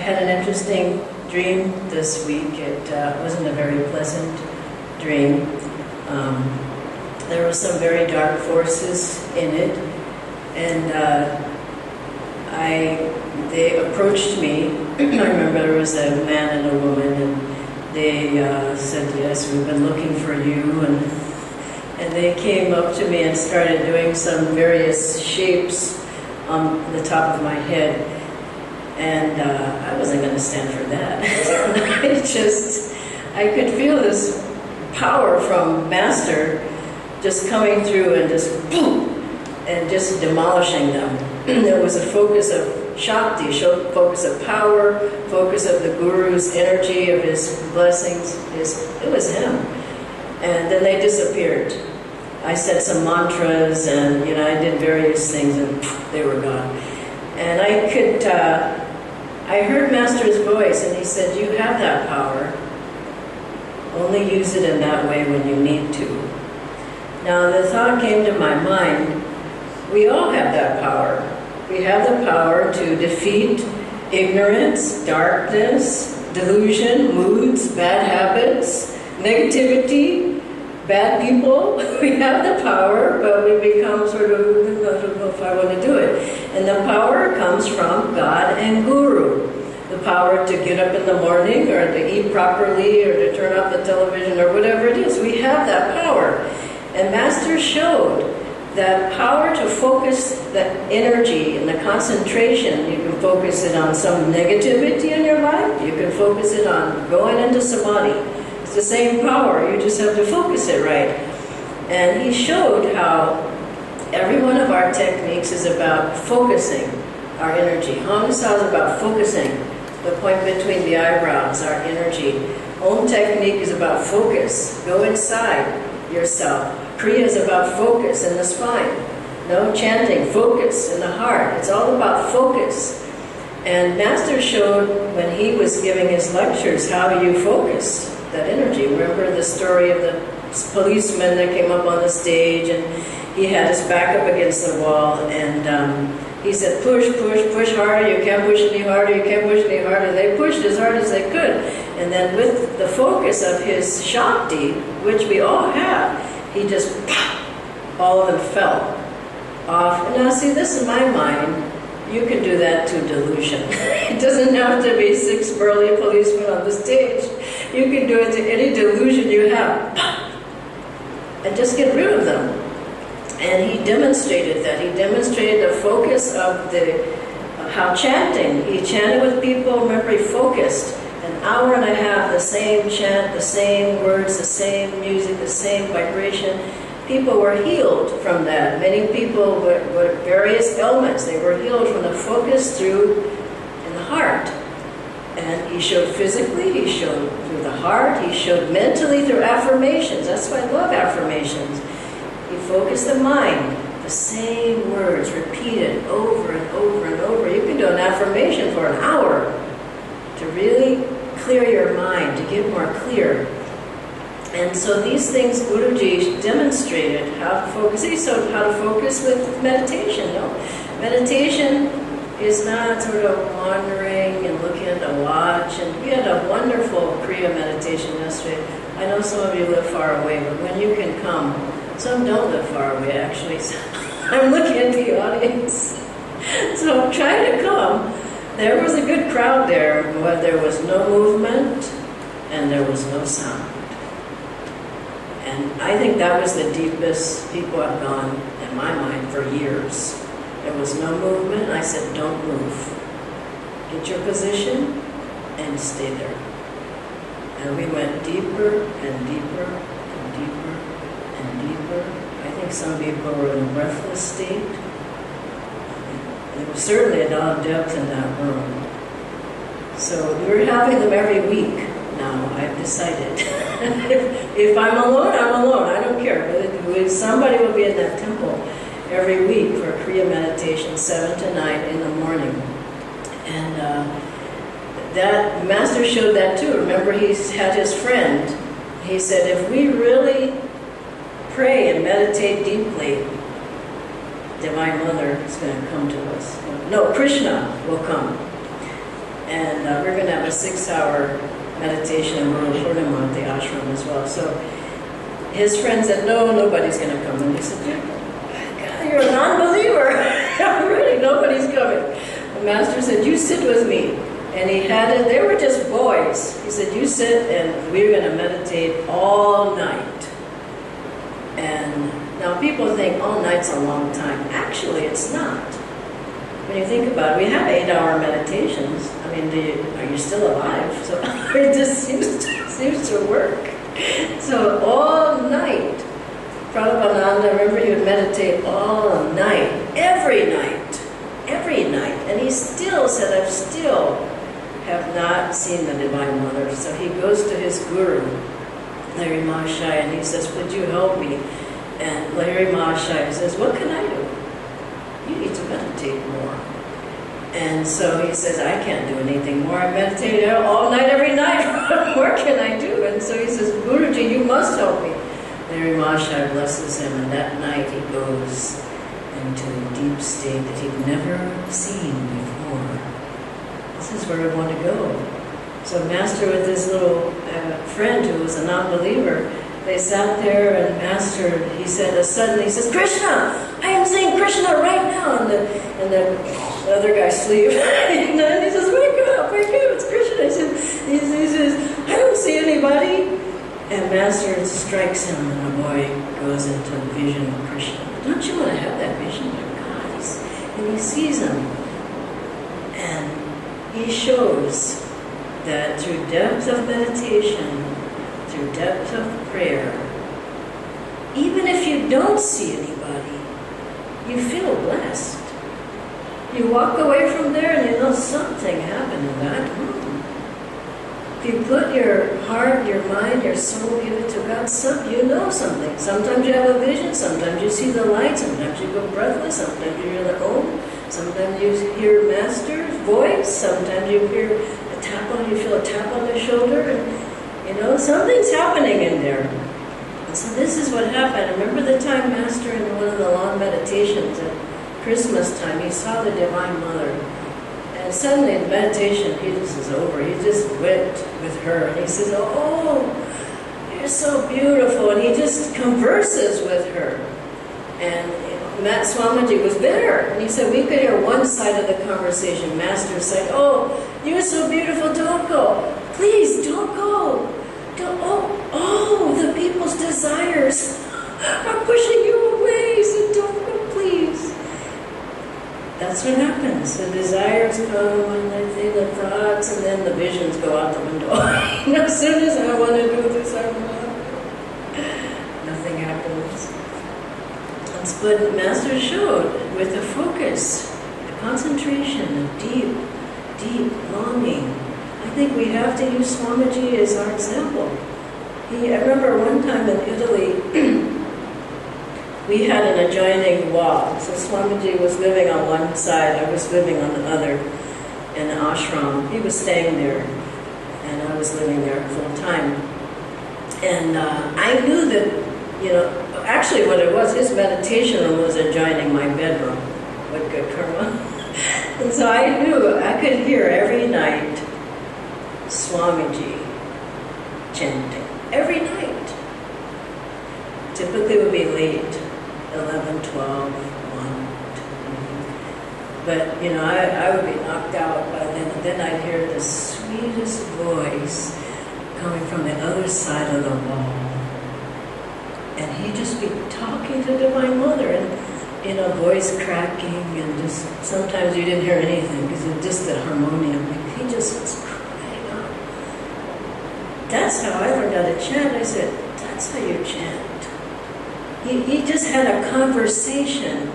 had an interesting dream this week. It wasn't a very pleasant dream. There were some very dark forces in it, and they approached me. I remember there was a man and a woman, and they said, "Yes, we've been looking for you," and they came up to me and started doing some various shapes on the top of my head, and I wasn't going to stand for that. I could feel this power from Master just coming through and just boom, and just demolishing them. There was a focus of Shakti, focus of power, focus of the Guru's energy, of his blessings. It was him. And then they disappeared. I said some mantras, and I did various things, and they were gone. And I heard Master's voice, and he said, "You have that power. Only use it in that way when you need to." Now the thought came to my mind, we all have that power. We have the power to defeat ignorance, darkness, delusion, moods, bad habits, negativity, bad people. We have the power, but we become sort of, I don't know if I want to do it. And the power comes from God and Guru. The power to get up in the morning, or to eat properly, or to turn off the television, or whatever it is. We have that power. And Master showed that power to focus the energy and the concentration. You can focus it on some negativity in your life. You can focus it on going into samadhi. It's the same power. You just have to focus it right. And he showed how every one of our techniques is about focusing our energy. Hansa is about focusing the point between the eyebrows, our energy. Om technique is about focus. Go inside yourself. Kriya is about focus in the spine. No chanting, focus in the heart. It's all about focus. And Master showed when he was giving his lectures how you focus that energy. Remember the story of the policeman that came up on the stage, and he had his back up against the wall, and he said, "Push, push, push harder. You can't push any harder. You can't push any harder." They pushed as hard as they could. And then with the focus of his Shakti, which we all have, he just, all of them fell off. And now see, this in my mind, you can do that to delusion. It doesn't have to be 6 burly policemen on the stage. You can do it to any delusion you have. And just get rid of them. And he demonstrated that. He demonstrated the focus of how chanting. He chanted with people, remember he focused. An hour and a half, the same chant, the same words, the same music, the same vibration. People were healed from that. Many people with various ailments, they were healed from the focus through in the heart. And he showed physically, he showed through the heart, he showed mentally through affirmations. That's why I love affirmations. He focused the mind, the same words repeated over and over and over. You can do an affirmation for an hour to really clear your mind, to get more clear. And so these things Guruji demonstrated how to focus. He showed how to focus with meditation. Meditation is not sort of wandering and looking at a watch. And we had a wonderful Kriya meditation yesterday. I know some of you live far away, but when you can come, some don't live far away actually. So I'm looking at the audience. So try to come. There was a good crowd there, but there was no movement and there was no sound. And I think that was the deepest people have gone in my mind for years. There was no movement. I said, don't move. Get your position and stay there. And we went deeper and deeper and deeper and deeper. I think some people were in a breathless state. There was certainly a lot of depth in that room. So we're having them every week now, I've decided. if I'm alone, I'm alone. I don't care. Somebody will be in that temple every week for Kriya meditation, 7 to 9 in the morning. And that Master showed that too. Remember, he had his friend. He said, if we really pray and meditate deeply, Divine Mother is going to come to us. No, Krishna will come. And we're going to have a 6-hour meditation in Guru Purnima at the ashram as well. So his friend said, no, nobody's going to come. And he said, God, you're a non-believer. Really, nobody's coming. The master said, you sit with me. And he had it, they were just boys. He said, you sit and we're going to meditate all night. And now people think all night's a long time. Actually, it's not. When you think about it, we have 8-hour meditations. I mean, are you still alive? So it just seems to work. So all night, Prabhupada, remember, he would meditate all night, every night, and he still said, I still have not seen the Divine Mother. So he goes to his guru, Larry Mahashaya, and he says, would you help me? And Larry Mahashaya says, what can I do? You need to meditate more. And so he says, I can't do anything more. I meditate all night, every night. What more can I do? And so he says, Guruji, you must help me. Larry Mahashaya blesses him, and that night he goes into a deep state that he'd never seen before. This is where we want to go. So Master with his little friend who was a non-believer, they sat there, and Master, he said, suddenly he says, Krishna! I am saying Krishna right now! And the other guy sleeps. And he says, wake up, it's Krishna. He says, I don't see anybody. And Master strikes him, and the boy goes into a vision of Krishna. Don't you want to have that vision of God? And he sees him. And he shows that through depth of meditation, through depth of prayer, even if you don't see anybody, you feel blessed. You walk away from there and you know something happened in that room. If you put your heart, your mind, your soul, give it to God, you know something. Sometimes you have a vision, sometimes you see the light, sometimes you go breathless, sometimes you hear the Om, sometimes you hear Master's voice, sometimes you hear a tap on, you feel a tap on the shoulder, and you know, something's happening in there. And so this is what happened. Remember the time Master in one of the long meditations at Christmas time, he saw the Divine Mother. And suddenly in meditation, this is over. He just went with her. And he says, oh, you're so beautiful. And he just converses with her. And Matt Swamiji was there. And he said, we could hear one side of the conversation. Master said, oh, you're so beautiful. Don't go. Please, don't go. The people's desires are pushing you away, so don't go, please. That's what happens. The desires come, and they think the thoughts, and then the visions go out the window. As soon as I want to do this, I want to. Nothing happens. That's what Master showed with the focus, the concentration, the deep, deep longing. I think we have to use Swamiji as our example. I remember one time in Italy, we had an adjoining wall. So Swamiji was living on one side, I was living on the other in the ashram. He was staying there, and I was living there full time. And I knew that, actually what it was, his meditation room was adjoining my bedroom. What good karma. And so I knew, I could hear every night Swamiji chanting. Every night. Typically it would be late, 11, 12, 1, 2. But, I would be knocked out by then. And then I'd hear the sweetest voice coming from the other side of the wall. And he'd just be talking to Divine Mother, and, voice cracking, and just, sometimes you didn't hear anything because it just the harmonium. He just was crying out. That's how I learned how to chant. I said, that's how you chant. He just had a conversation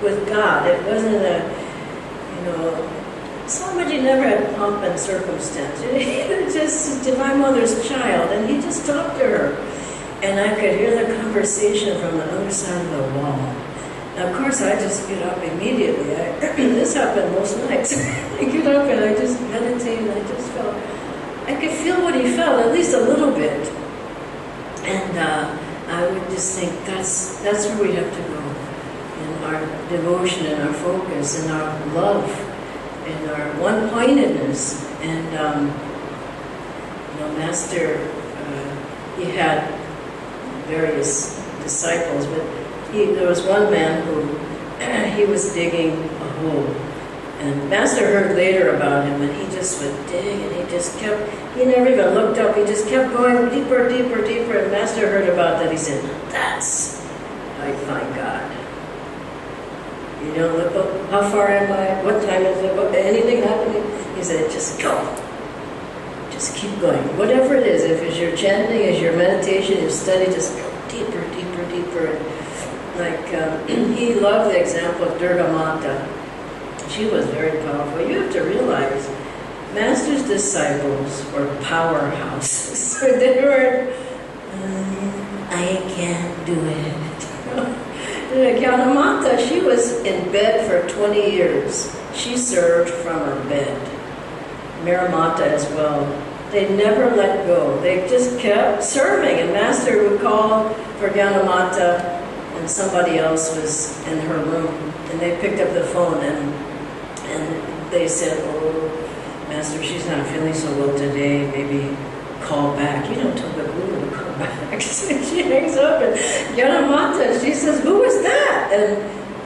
with God. It wasn't somebody never had pomp and circumstance. He was just Divine Mother's child, and he just talked to her. And I could hear the conversation from the other side of the wall. Now, of course, I just get up immediately. This happened most nights. I get up and I just meditate, and I just felt, I could feel what he felt, at least a little bit. And I would just think, that's where we have to go. In our devotion, and our focus, and our love in our one-pointedness. And Master, he had various disciples, but there was one man who he was digging a hole. And Master heard later about him, and he just would dig, and he never even looked up, he just kept going deeper, deeper, deeper, and Master heard about that. He said, that's how you find God. You don't look up, how far am I, what time is it, anything happening? He said, just go. Just keep going. Whatever it is, if it's your chanting, it's your meditation, your study, just go deeper, deeper, deeper. He loved the example of Durga Mata. She was very powerful. You have to realize, Master's disciples were powerhouses. So they were, I can't do it. Mata, she was in bed for 20 years. She served from her bed. Mata as well. They never let go. They just kept serving. And Master would call for Mata, and somebody else was in her room. And they picked up the phone and they said, oh, Master, she's not feeling so well today. Maybe call back. You don't tell the Guru to call back. She hangs up and Mata, she says, who is that?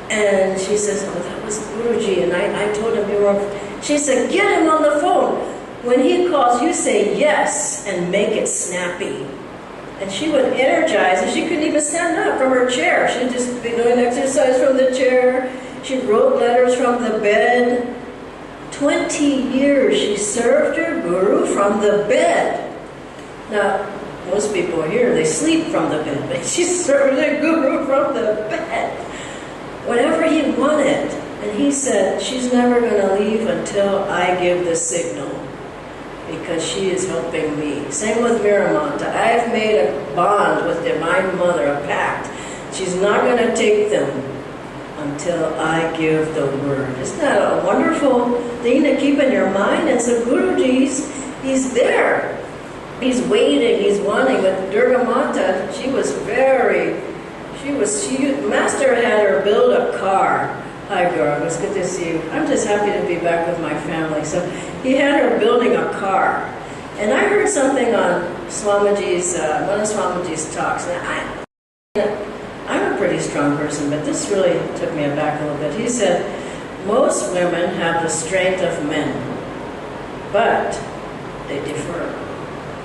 And she says, oh, that was Guruji. And I told him you were. She said, get him on the phone. When he calls, you say yes and make it snappy. And she would energize, and she couldn't even stand up from her chair. She'd just be doing exercise from the chair. She wrote letters from the bed. 20 years she served her Guru from the bed. Now, most people here, they sleep from the bed, but she served her Guru from the bed. Whatever he wanted. And he said, she's never going to leave until I give the signal, because she is helping me. Same with Mata. I've made a bond with Divine Mother, a pact. She's not going to take them until I give the word. Isn't that a wonderful thing to keep in your mind? And so Guruji's, he's there. He's waiting, he's wanting. With Durga Mata, Master had her build a car. Hi, Gaurav, it's good to see you. I'm just happy to be back with my family. So he had her building a car. And I heard something on Swamiji's, one of Swamiji's talks. And I'm a pretty strong person, but this really took me aback a little bit. He said, most women have the strength of men, but they differ.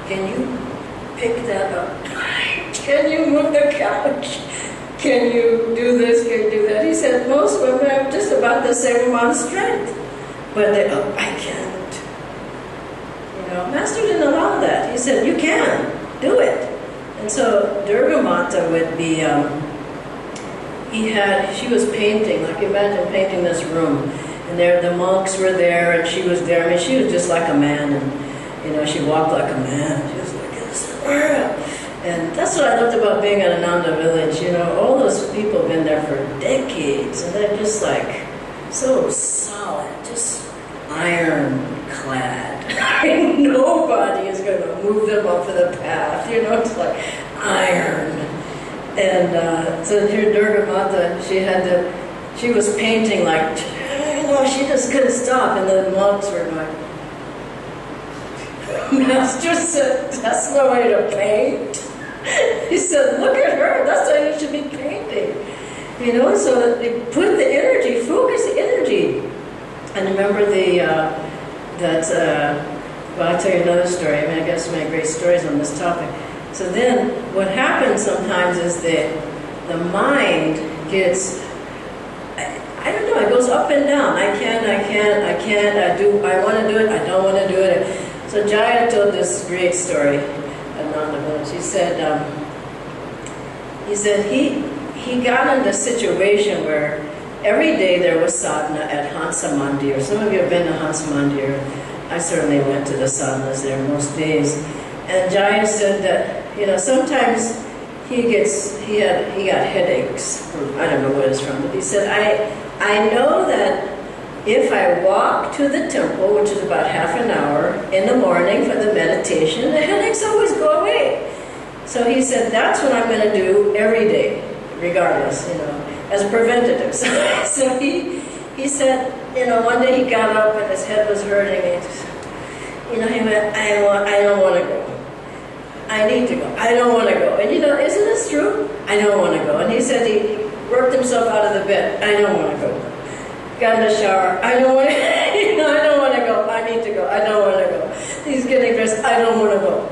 Can you pick that up? Can you move the couch? Can you do this? Can you do that? He said, most women have just about the same amount of strength, but they, oh, I can't. Master didn't allow that. He said, you can, do it. And so Durga Mata would be, she was painting, like imagine painting this room, and there the monks were there, and she was there. I mean, she was just like a man, and she walked like a man. She was like this. And that's what I loved about being at Ananda village. All those people have been there for decades, and they're just like so solid, just ironclad. Nobody is going to move them off of the path. It's like iron. And so here Durga Mata, she was painting like, she just couldn't stop, and the monks were like, Master said, that's no way to paint. He said, look at her, that's how you should be painting. So they put the energy, focus the energy. And remember well, I'll tell you another story. I mean, I got so many great stories on this topic. So then, what happens sometimes is that the mind gets, I don't know, it goes up and down. I can't, I want to do it, I don't want to do it. So Jaya told this great story at Ananda village. He said he got into a situation where every day there was sadhana at Hansa Mandir. Some of you have been to Hansa Mandir. I certainly went to the sadhanas there most days. And Jaya said that, sometimes he got headaches. I don't know what it's from, but he said, I know that if I walk to the temple, which is about half an hour in the morning for the meditation, the headaches always go away. So he said, that's what I'm going to do every day, regardless, as preventative. So he he said, one day he got up and his head was hurting. And he went, I don't want to go. I need to go. I don't want to go. And isn't this true? I don't want to go. And he said he worked himself out of the bed. I don't want to go. Got in the shower. I don't want to. I don't want to go. I need to go. I don't want to go. He's getting dressed. I don't want to go.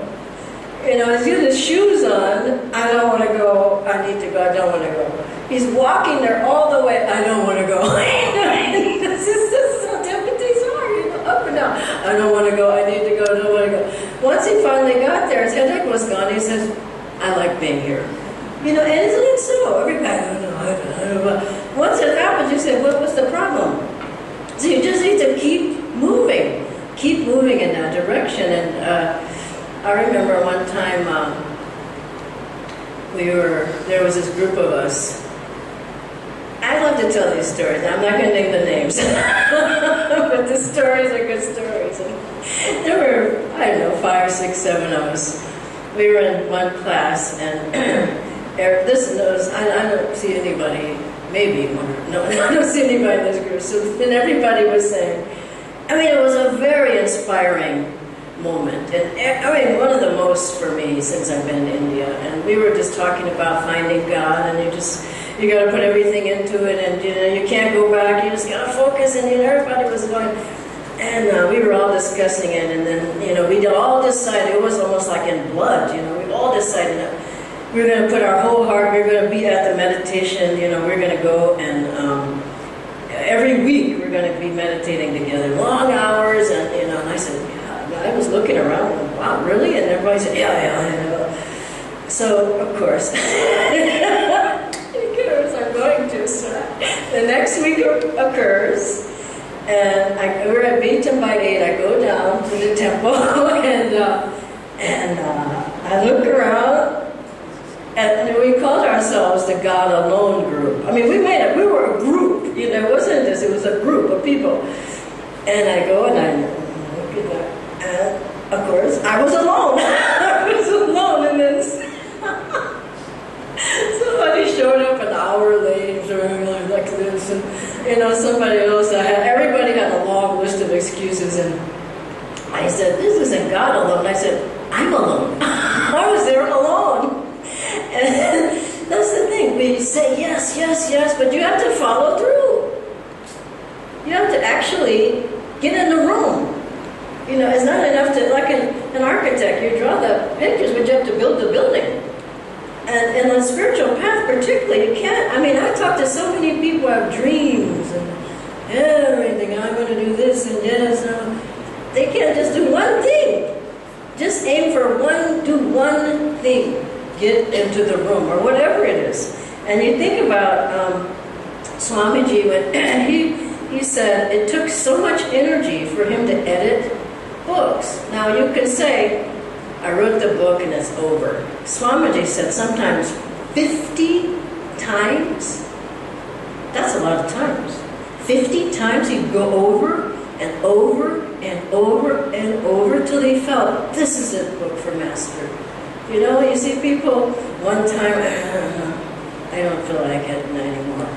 He's getting his shoes on. I don't want to go. I need to go. I don't want to go. He's walking there all the way. I don't want to go. This is how deputies are, up and down. I don't want to go. I need to go. I don't want to go. Once he finally got there, his headache was gone. He says, I like being here. And isn't it so? Everybody, I don't know. Once it happens, you say, what was the problem? So you just need to keep moving in that direction. And I remember one time there was this group of us. I love to tell these stories. I'm not going to name the names, but the stories are good stories. And there were, 5, 6, 7 of us. We were in one class, and I don't see anybody. Maybe one. No, I don't see anybody in this group. So then everybody was saying, it was a very inspiring moment. And one of the most for me since I've been in India. And we were just talking about finding God, and you got to put everything into it, and you can't go back. You just got to focus. And everybody was going, and we were all discussing it. And then we all decided, it was almost like in blood. We all decided that we're going to put our whole heart. We're going to be at the meditation. We're going to go and every week we're going to be meditating together, long hours. And and I said, yeah. I was looking around. Wow, really? And everybody said, yeah. So of course. I'm going to. So the next week occurs, and we're at Beaton by 8. I go down to the temple, and I look around, and we called ourselves the God Alone group. We were a group. It wasn't this. It was a group of people. And I go and I look at that, and of course I was alone. I was alone, and then. Somebody showed up an hour late, like this, and somebody else. Everybody had a long list of excuses, and I said, "This isn't God alone." I said, "I'm alone." I was there alone, and that's the thing. We say yes, yes, yes, but you have to follow through. You have to actually get in the room. It's not enough to, like an architect, you draw the pictures, but you have to build the building. And in the spiritual path particularly, you can't, I talk to so many people who have dreams and everything, I'm going to do this and yes, they can't just do one thing. Just aim for do one thing. Get into the room, or whatever it is. And you think about Swamiji, when he said it took so much energy for him to edit books. Now you can say, I wrote the book and it's over. Swamiji said sometimes 50 times. That's a lot of times. 50 times he'd go over and over and over and over till he felt, this is a book for Master. You see people, one time, I don't feel like it anymore.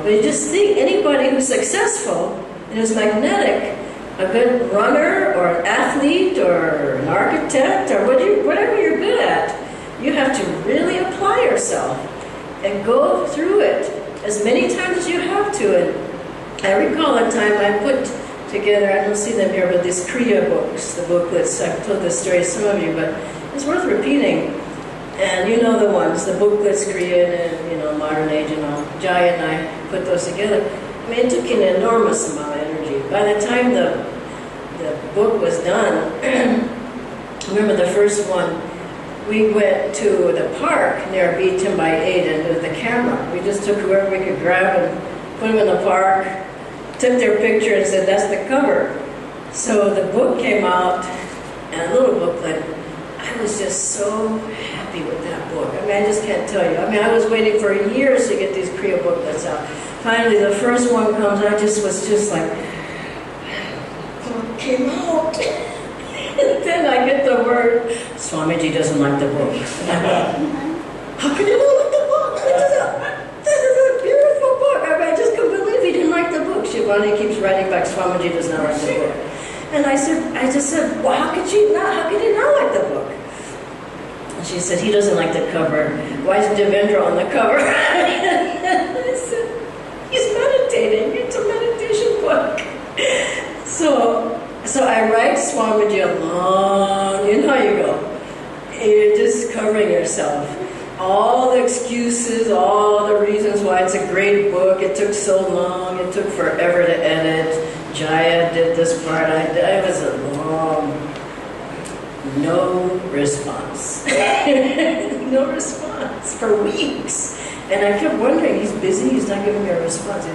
But you just think, anybody who's successful and is magnetic, a good runner or an athlete or an architect or whatever you're good at, you have to really apply yourself and go through it as many times as you have to. And I recall a time I put together, I don't see them here, but these Kriya books, the booklets. I've told this story to some of you, but it's worth repeating. And you know the ones, the booklets created, modern age and all. Jaya and I put those together. It took an enormous amount of energy. By the time the book was done, remember the first one, we went to the park near Beaton by 8 and with the camera. We just took whoever we could grab and put them in the park, took their picture and said, that's the cover. So the book came out, and a little booklet. I was just so happy with that book. I just can't tell you. I was waiting for years to get these Kriya booklets out. Finally, the first one comes, and I was just like, came out. And then I get the word, Swamiji doesn't like the book. And I go, how can you not like the book? This is a beautiful book. I just couldn't believe he didn't like the book. one, he keeps writing back, Swamiji does not like the book. And I just said, well, how could you not like the book? And she said, he doesn't like the cover. Why is Devendra on the cover? I said, he's meditating. It's a meditation book. So I write Swamiji a long, you know how you go. You're just covering yourself. All the excuses, all the reasons why it's a great book. It took so long. It took forever to edit. Jaya did this part. I was a long, no response. No response for weeks. And I kept wondering, he's busy, he's not giving me a response.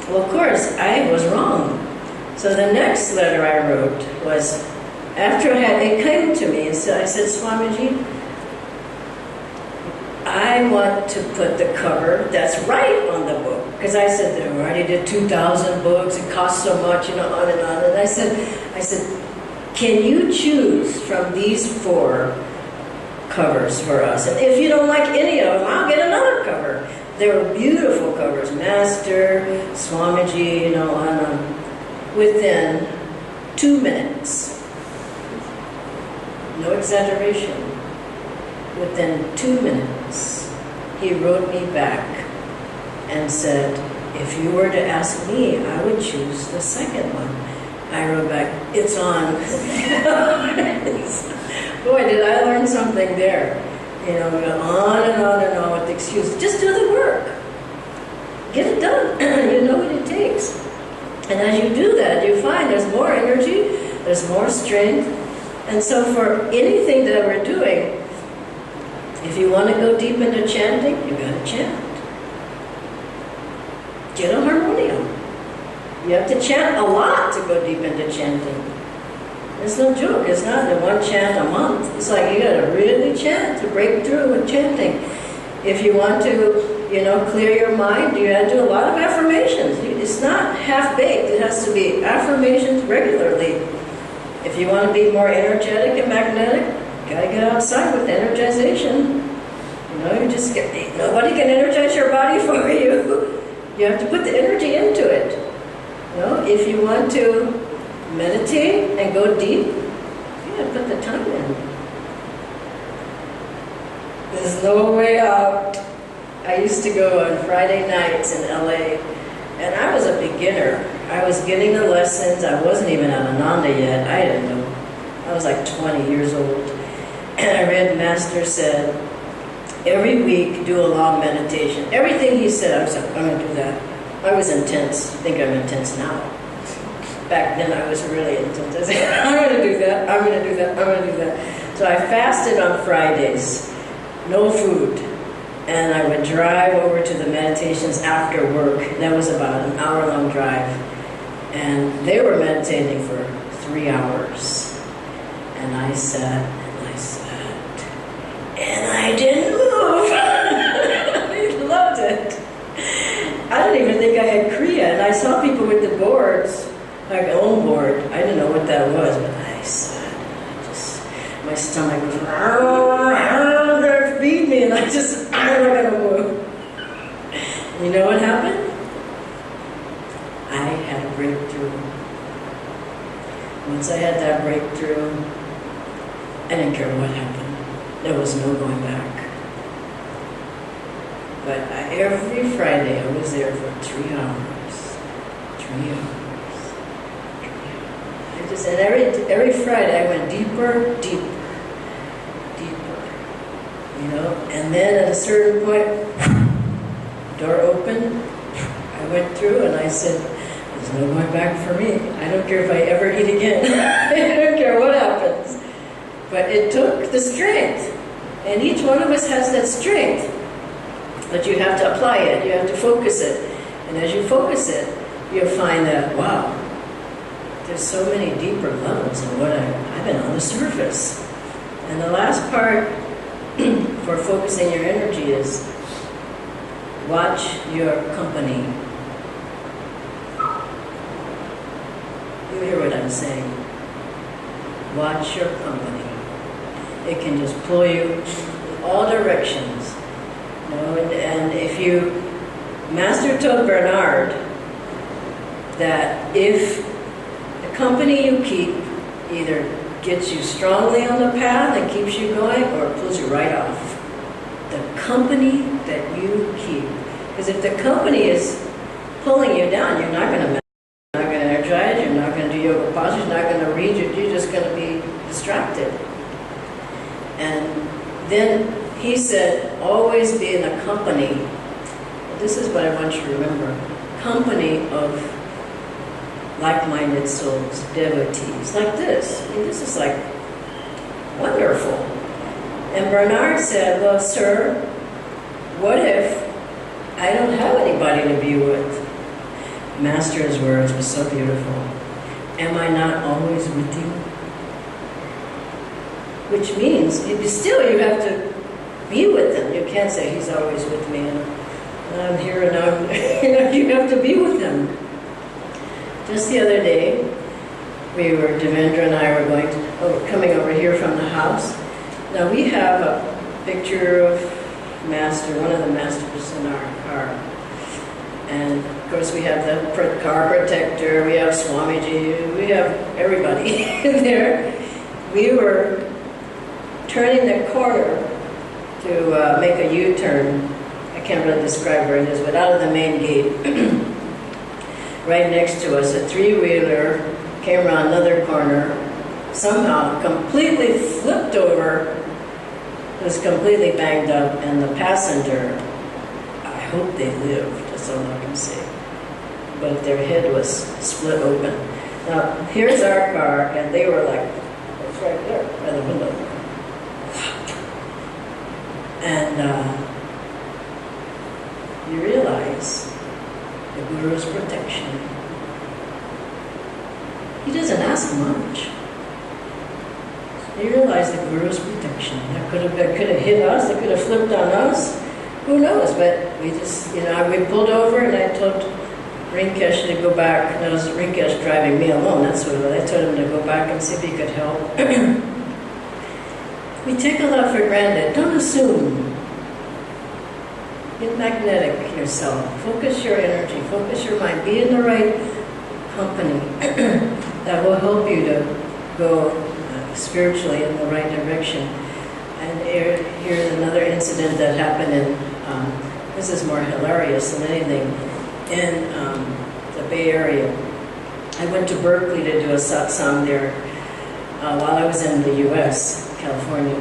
Well, of course, I was wrong. So the next letter I wrote was, after it came to me, and so I said, Swamiji, I want to put the cover that's right on the book. Because I said, they already did 2,000 books, it costs so much, on and on. And I said, can you choose from these 4 covers for us? And if you don't like any of them, I'll get another cover. They were beautiful covers, Master, Swamiji, within 2 minutes. No exaggeration. Within 2 minutes, he wrote me back and said, if you were to ask me, I would choose the second one. I wrote back, it's on. Boy, did I learn something there. We go on and on and on with excuses. Just do the work. Get it done. You know what it takes. And as you do that, you find there's more energy, there's more strength. And so for anything that we're doing, if you want to go deep into chanting, you got to chant. Get a harmonium. You have to chant a lot to go deep into chanting. It's no joke. It's not the one chant a month. It's like you got to really chant to break through with chanting. If you want to, clear your mind, you got to do a lot of affirmations. It's not half-baked. It has to be affirmations regularly. If you want to be more energetic and magnetic, you got to get outside with energization. You just nobody can energize your body for you. You have to put the energy into it. If you want to meditate and go deep, you got to put the time in. There's no way out. I used to go on Friday nights in LA, and I was a beginner. I was getting the lessons. I wasn't even at Ananda yet. I didn't know. I was like 20 years old. And I read Master said, every week do a long meditation. Everything he said, I was like, I'm going to do that. I was intense. I think I'm intense now. Back then I was really intense. I said, I'm going to do that, I'm going to do that, I'm going to do that. So I fasted on Fridays, no food. And I would drive over to the meditations after work. That was about an hour-long drive. And they were meditating for 3 hours. And I sat, and I sat, and I didn't move. I loved it. I didn't even think I had Kriya. And I saw people with the boards, like my own board. I didn't know what that was, but I sat, and my stomach was, feed me, and I just, I'm not going to move. You know what happened? I had a breakthrough. Once I had that breakthrough, I didn't care what happened. There was no going back. But every Friday I was there for 3 hours. 3 hours. 3 hours. And every Friday I went deeper, deeper. And then at a certain point, door opened, I went through and I said, there's no going back for me. I don't care if I ever eat again. I don't care what happens. But it took the strength. And each one of us has that strength. But you have to apply it. You have to focus it. And as you focus it, you'll find that, wow, there's so many deeper levels in what I've been on the surface. And the last part for focusing your energy is watch your company. You hear what I'm saying? Watch your company. It can just pull you in all directions. And if you Master told Bernard that if the company you keep either gets you strongly on the path and keeps you going, or pulls you right off. The company that you keep. Because if the company is pulling you down, you're not going to meditate, you're not going to energize, you're not going to do yoga postures, you're not going to read, you're just going to be distracted. And then he said, always be in the company. This is what I want you to remember. Company of like-minded souls, devotees, like this. I mean, this is like wonderful. And Bernard said, well, sir, what if I don't have anybody to be with? Master's words were so beautiful. Am I not always with you? Which means, still you have to be with them. You can't say, he's always with me, and I'm here and I'm, you have to be with them. Just the other day, Devendra and I were coming over here from the house. Now we have a picture of Master, one of the masters in our car. And of course we have the car protector, we have Swamiji, we have everybody in there. We were turning the corner to make a U-turn. I can't really describe where it is, but out of the main gate. Right next to us, a three-wheeler came around another corner, somehow completely flipped over, was completely banged up, and the passenger, I hope they lived, that's all I can say. But their head was split open. Now, here's our car, and they were like, it's right there, by the window. And you realize the Guru's protection. He doesn't ask much. You realize the Guru's protection. That could have hit us, it could have flipped on us. Who knows? But we just, we pulled over and I told Rinkesh to go back. That was Rinkesh driving me alone, that's what it was. I told him to go back and see if he could help. We take a lot for granted. Don't assume. Get magnetic yourself. Focus your energy. Focus your mind. Be in the right company. That will help you to go spiritually in the right direction. And here's another incident that happened in, this is more hilarious than anything, in the Bay Area. I went to Berkeley to do a satsang there while I was in the US, California.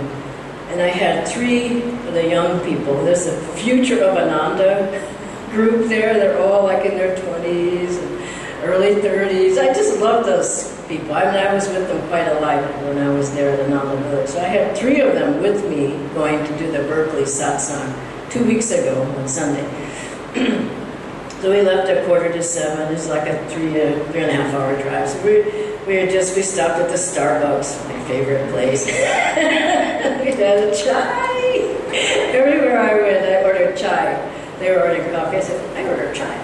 And I had 3 of the young people. There's a Future of Ananda group there. They're all like in their 20s and early 30s. I just love those people. I mean, I was with them quite a lot when I was there at Ananda Village. So I had 3 of them with me going to do the Berkeley satsang 2 weeks ago on Sunday. So we left at 6:45. It's like a 3.5 hour drive. So we stopped at the Starbucks, my favorite place. We had a chai. Everywhere I went, I ordered chai. They were ordering coffee. I said, I ordered chai.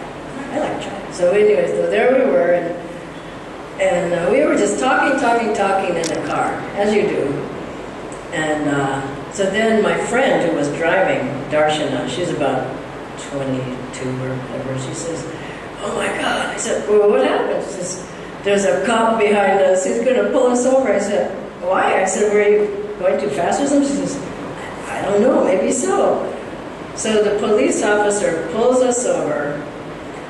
I like chai. So anyway, so there we were, and we were just talking in the car, as you do. And so then my friend who was driving, Darshana, she's about 22 or whatever, she says, oh my God. I said, well, what happened? She says, there's a cop behind us, he's going to pull us over. I said, why? I said, were you going too fast or something? She says, I don't know, maybe so. So the police officer pulls us over,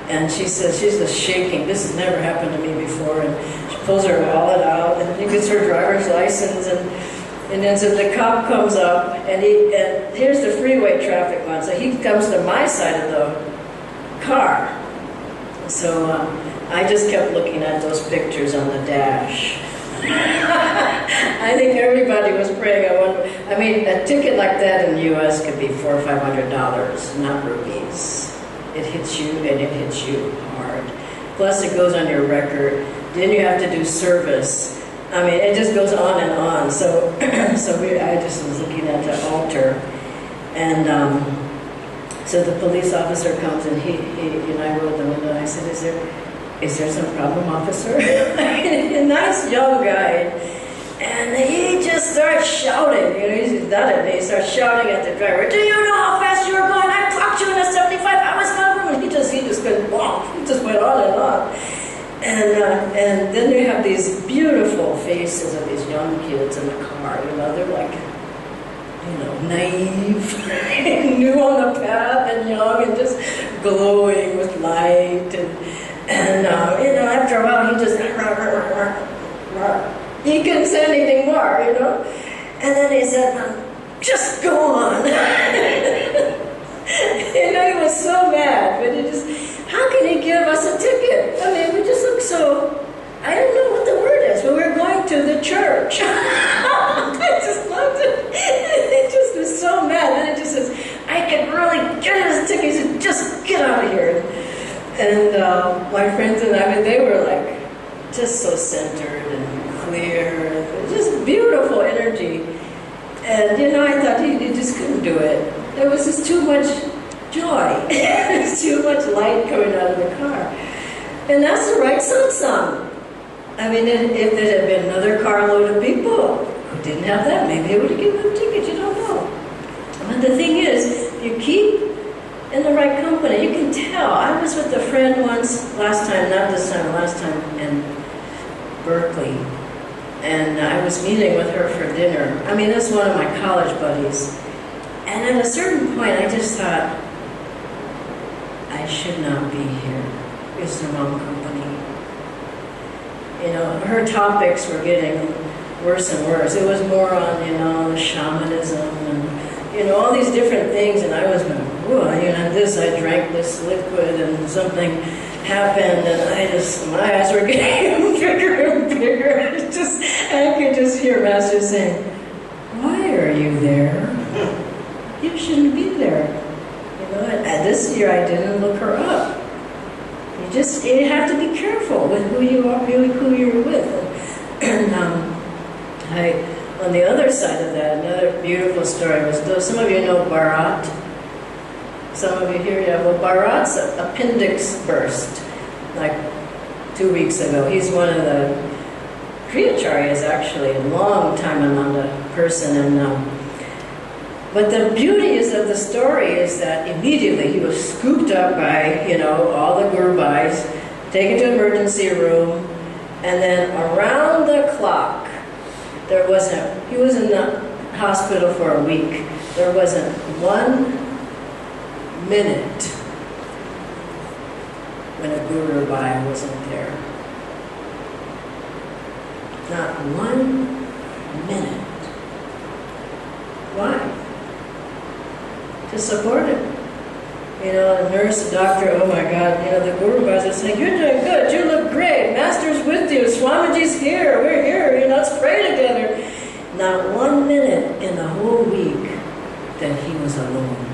and she says, she's just shaking. This has never happened to me before. And she pulls her wallet out, and she gets her driver's license, and then so the cop comes up, and here's the freeway traffic one. So he comes to my side of the car. So I just kept looking at those pictures on the dash. I think everybody was praying. I mean, a ticket like that in the U.S. could be $400 or $500, not rupees. It hits you, and it hits you hard. Plus, it goes on your record. Then you have to do service. I mean, it just goes on and on. So, I just was looking at the altar, and so the police officer comes, and he I rolled the window. And I said, "Is there some problem, officer?" A nice young guy, and he just starts shouting. He's done it. And he starts shouting at the driver. Do you know how fast you were going? I clocked you in a 75. I was coming from he just went, wow, he just went on and on. And then you have these beautiful faces of these young kids in the car, they're like, naive, new on the path and young and just glowing with light. And after a while he just, he couldn't say anything more, And then he said, just go on. He was so mad, but how can he give us a ticket? I mean, we just look so, I don't know what the word is, but we're going to the church. I just loved it. He just was so mad. And it just says, I can really get us a ticket. He said, just get out of here. And my friends and I, they were like, just so centered and clear. Just beautiful energy. And, I thought he just couldn't do it. There was just too much joy. There's too much light coming out of the car. And that's the right satsang. I mean, if there had been another carload of people who didn't have that, maybe they would have given them tickets, you don't know. But the thing is, you keep in the right company, you can tell. I was with a friend once, last time in Berkeley. And I was meeting with her for dinner. I mean, that's one of my college buddies. And at a certain point, I just thought, I should not be here. It's the wrong company. Her topics were getting worse and worse. It was more on, shamanism and, all these different things. And I was going, whoa, I drank this liquid and something happened, and my eyes were getting bigger and bigger. I could just hear Master saying, why are you there? You shouldn't be there. And this year I didn't look her up. You have to be careful with who you're with. And on the other side of that, another beautiful story was, some of you know Bharat. Some of you here, well, Bharat's appendix burst, like 2 weeks ago. He's one of the Kriyacharyas, actually, a long time Ananda person. But the beauty of the story is that immediately he was scooped up by, all the gurubhais, taken to emergency room, and then around the clock, he was in the hospital for a week. There wasn't 1 minute when a gurubhai wasn't there. Not 1 minute. Why? To support him. A nurse, a doctor, oh my God, the gurubhais are saying, you're doing good, you look great, Master's with you, Swamiji's here, we're here, let's pray together. Not 1 minute in the whole week that he was alone.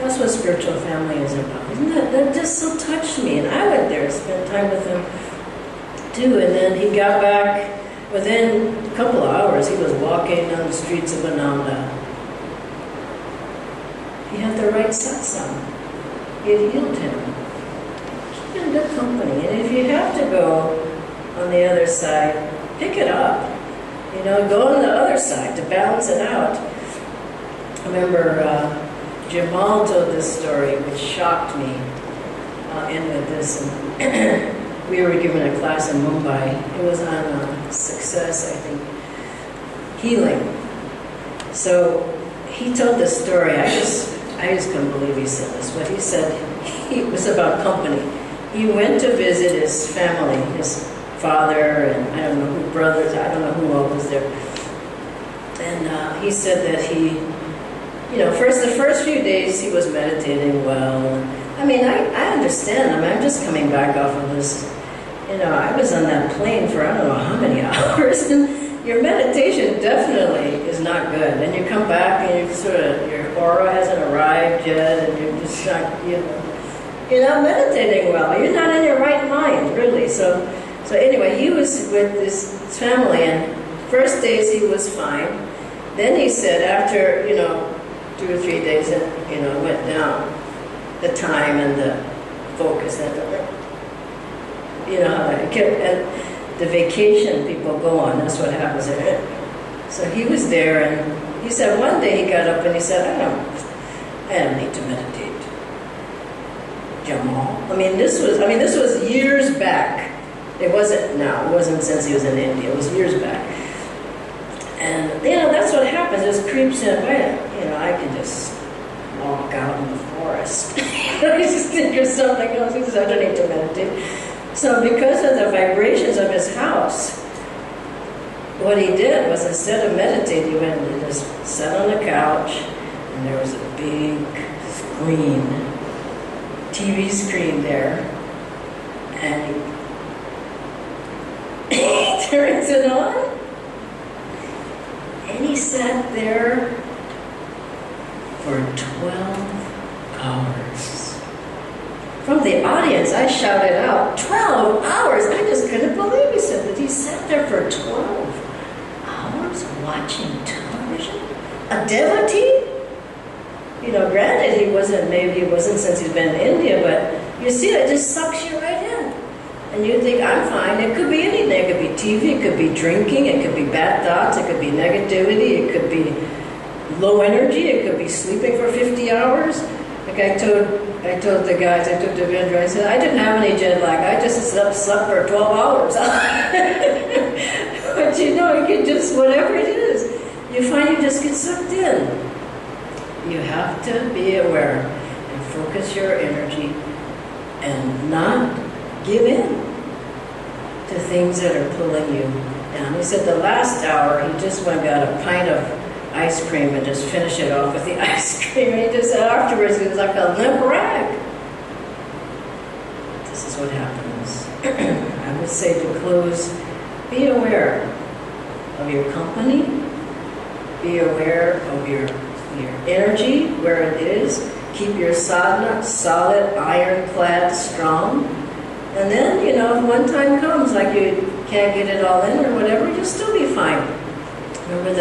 That's what spiritual family is about. Isn't that just so touched me. And I went there, spent time with him too. And then he got back, within a couple of hours, he was walking on the streets of Ananda. He had the right satsang. It healed him. Keep in good company. And if you have to go on the other side, pick it up. Go on the other side to balance it out. I remember Jamal told this story, which shocked me. I'll end with this. And we were given a class in Mumbai. It was on success, I think, healing. So he told this story. I just couldn't believe he said this. But he said it was about company. He went to visit his family, his father, and I don't know who, brothers, I don't know who all was there. And he said that he, the first few days he was meditating well. I mean, I understand. I'm just coming back off of this. I was on that plane for I don't know how many hours, and your meditation definitely is not good. And you come back and your aura hasn't arrived yet, and you're just not, you're not meditating well. You're not in your right mind, really. So anyway, he was with his family, and first days he was fine. Then he said after, 2 or 3 days, it, went down, the time and the focus. And how the vacation people go on, that's what happens there. So he was there, and he said one day he got up and he said, I don't need to meditate. Jamal. This was years back. It wasn't now. It wasn't since he was in India. It was years back. And, that's what happens. It just creeps in. I can just walk out in the forest. I just think of something else. He says, I don't need to meditate. So because of the vibrations of his house, what he did was, instead of meditating, he went and just sat on the couch, and there was a big screen, TV screen there, and he turns it on, and he sat there for 12 hours. From the audience, I shouted out, 12 hours! I just couldn't believe he said that he sat there for 12 hours watching television? A devotee? Granted, maybe he wasn't since he's been in India, but you see, it just sucks you right in. And you think, I'm fine. It could be anything. It could be TV, it could be drinking, it could be bad thoughts, it could be negativity, it could be low energy, it could be sleeping for 50 hours. Like I told the guys, I took to Vendra, I said, I didn't have any jet lag, I just slept for 12 hours. But you can just, whatever it is, you find you just get sucked in. You have to be aware and focus your energy and not give in to things that are pulling you down. He said the last hour, he just went and got a pint of ice cream and just finished it off with the ice cream. And he just said afterwards, it was like a limp rag. This is what happens. I would say to close, be aware of your company, be aware of your energy, where it is. Keep your sadhana solid, ironclad, strong. And then, if one time comes, like you can't get it all in or whatever, you'll still be fine. Remember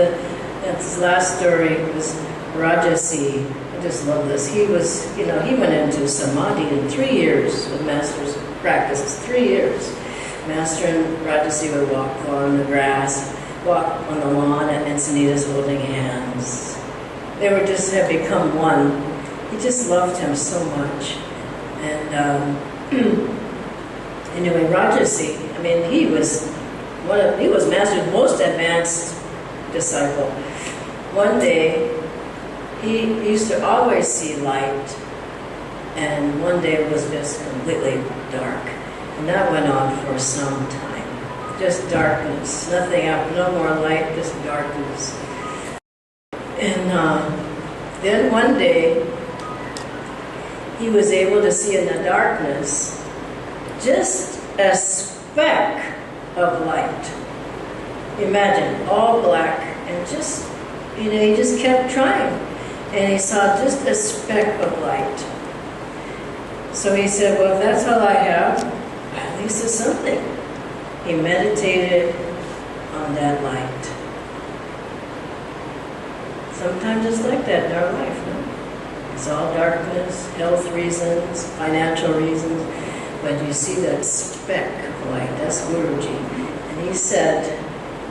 that's last story was Rajasi. I just love this. He was, he went into samadhi in 3 years with Master's practices. 3 years. Master and Rajasi would walk on the grass, walk on the lawn, and Sunita's holding hands. They had become one. He just loved him so much. And anyway, Rajasi, he was Master's most advanced disciple. One day, he used to always see light, and one day it was just completely dark. And that went on for some time. Just darkness, nothing out, no more light, just darkness. And then one day, he was able to see in the darkness just a speck of light. Imagine, all black, and just, he just kept trying. And he saw just a speck of light. So he said, well, if that's all I have, at least it's something. He meditated on that light. Sometimes it's like that in our life, no? It's all darkness, health reasons, financial reasons, but you see that speck of light. That's Guruji. And he said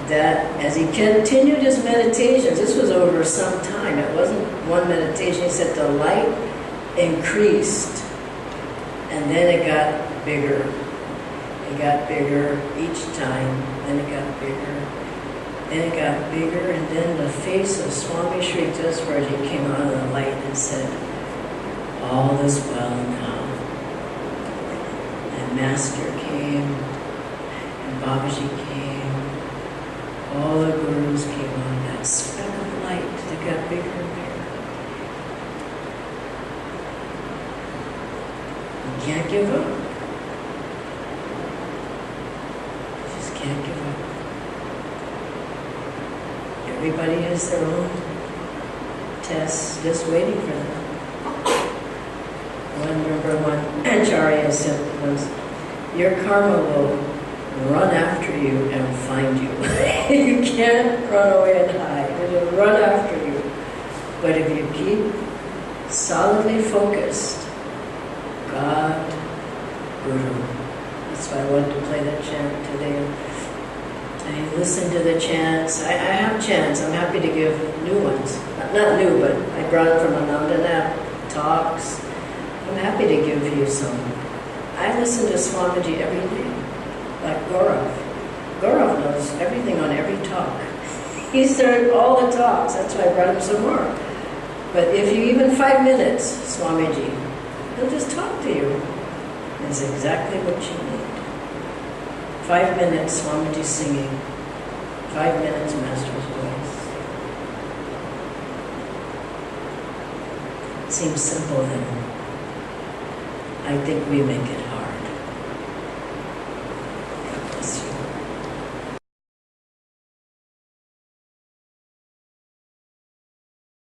that as he continued his meditations, this was over some time, it wasn't one meditation, he said the light increased, and then it got bigger. It got bigger each time, then it got bigger. Then it got bigger, and then the face of Swami Sri Jaswarji came out of the light and said, all is well now. And Master came, and Babaji came, all the gurus came on, that speck of light that got bigger and bigger. You can't give up. You just can't give up. Everybody has their own tests just waiting for them. I remember when Acharya said was, your karma will run after you and find you. You can't run away and hide. It'll run after you. But if you keep solidly focused, God, Guru. That's why I wanted to play that chant today. I listen to the chants. I have chants. I'm happy to give new ones. Not new, but I brought it from Ananda now. Talks. I'm happy to give you some. I listen to Swamiji every day, like Gaurav. Gaurav knows everything on every talk. He's there all the talks, that's why I brought him some more. But if you even 5 minutes, Swamiji, he'll just talk to you. It's exactly what you need. 5 minutes, Swamiji singing. 5 minutes, Master's voice. Seems simple then. I think we make it